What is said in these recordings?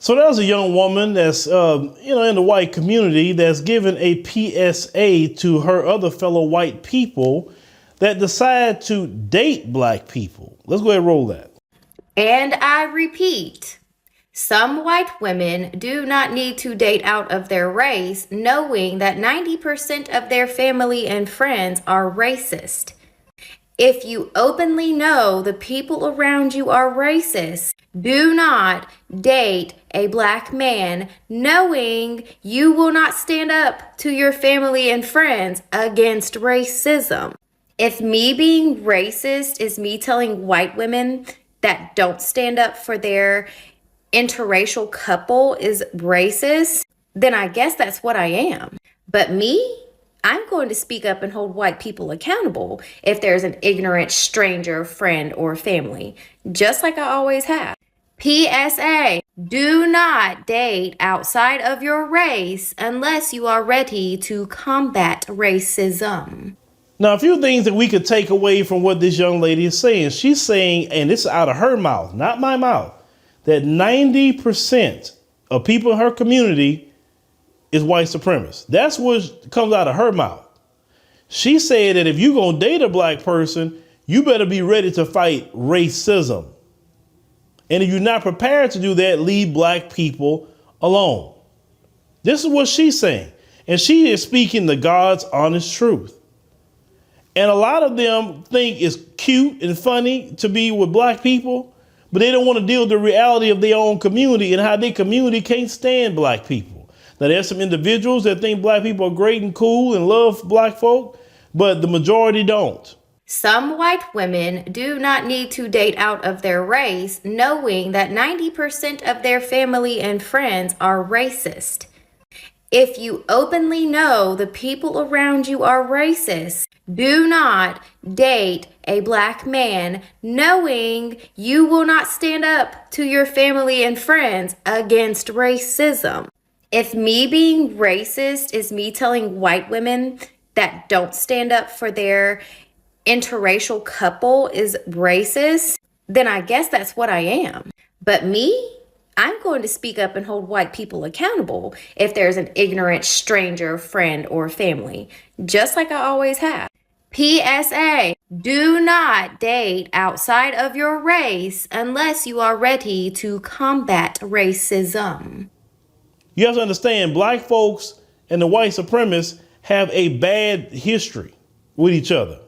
So there's a young woman that's, in the white community that's given a PSA to her other fellow white people that decide to date black people. Let's go ahead and roll that. And I repeat, some white women do not need to date out of their race, knowing that 90% of their family and friends are racist. If you openly know the people around you are racist, do not date a black man knowing you will not stand up to your family and friends against racism. If me being racist is me telling white women that don't stand up for their interracial couple is racist, then I guess that's what I am. But me? I'm going to speak up and hold white people accountable if there's an ignorant stranger, friend, or family, just like I always have. PSA, do not date outside of your race unless you are ready to combat racism. Now, a few things that we could take away from what this young lady is saying. She's saying, and this is out of her mouth, not my mouth, that 90% of people in her community is white supremacists. That's what comes out of her mouth. She said that if you're going to date a black person, you better be ready to fight racism. And if you're not prepared to do that, leave black people alone. This is what she's saying. And she is speaking the God's honest truth. And a lot of them think it's cute and funny to be with black people, but they don't want to deal with the reality of their own community and how their community can't stand black people. Now, there's some individuals that think black people are great and cool and love black folk, but the majority don't. Some white women do not need to date out of their race, knowing that 90% of their family and friends are racist. If you openly know the people around you are racist, do not date a black man knowing you will not stand up to your family and friends against racism. If me being racist is me telling white women that don't stand up for their interracial couple is racist, then I guess that's what I am. But me? I'm going to speak up and hold white people accountable if there's an ignorant stranger, friend, or family, just like I always have. PSA, do not date outside of your race unless you are ready to combat racism. You have to understand, black folks and the white supremacists have a bad history with each other.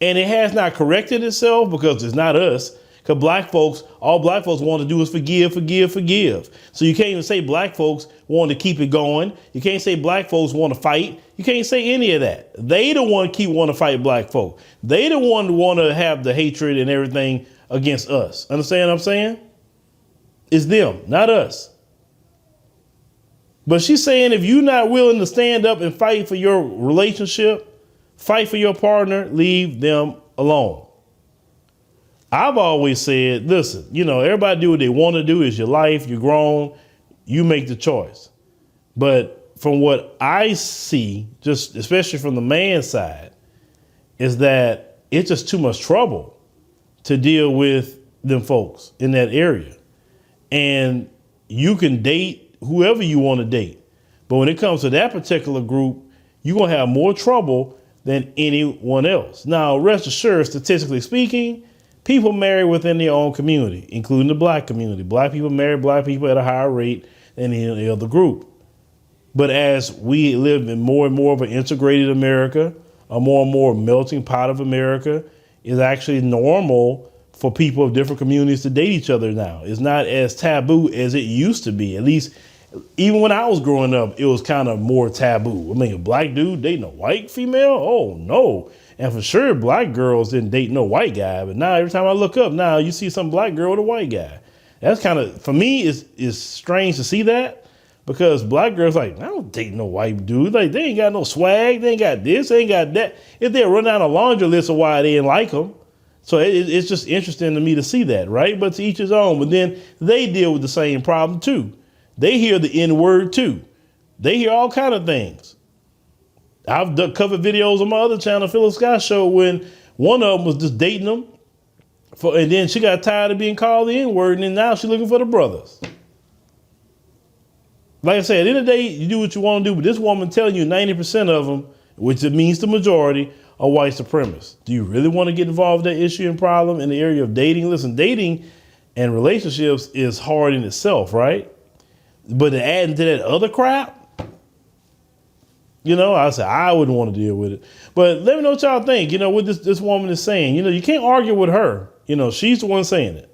And it has not corrected itself because it's not us. Because all black folks want to do is forgive, forgive, forgive. So you can't even say black folks want to keep it going. You can't say black folks want to fight. You can't say any of that. They the one want to fight black folk. They the one who want to have the hatred and everything against us. Understand what I'm saying? It's them, not us. But she's saying if you're not willing to stand up and fight for your relationship, fight for your partner, leave them alone. I've always said, listen, everybody do what they want to do. It's your life. You're grown. You make the choice. But from what I see, just especially from the man's side, is that it's just too much trouble to deal with them folks in that area. And you can date whoever you want to date. But when it comes to that particular group, you're going to have more trouble than anyone else. Now, rest assured, statistically speaking, people marry within their own community, including the black community. Black people marry black people at a higher rate than any other group. But as we live in more and more of an integrated America, a more and more melting pot of America, it's actually normal for people of different communities to date each other now. It's not as taboo as it used to be. At least, even when I was growing up, it was kind of more taboo. I mean, a black dude dating a white female? Oh, no. And for sure, black girls didn't date no white guy. But now every time I look up, now you see some black girl with a white guy. That's kind of, for me, is strange to see that. Because black girls like, I don't date no white dude. Like, they ain't got no swag. They ain't got this. They ain't got that. If they run down a laundry list of why they didn't like them. So it's just interesting to me to see that, right? But to each his own. But then they deal with the same problem, too. They hear the N-word, too. They hear all kind of things. I've covered videos on my other channel, Philip Scott Show, when one of them was just dating them. And then she got tired of being called the N-word, and then now she's looking for the brothers. Like I said, at the end of the day, you do what you want to do, but this woman telling you 90% of them, which it means the majority, are white supremacists. Do you really want to get involved in that issue and problem in the area of dating? Listen, dating and relationships is hard in itself, right? But to add into that other crap, I said I wouldn't want to deal with it. But let me know what y'all think, what this woman is saying. You can't argue with her. She's the one saying it.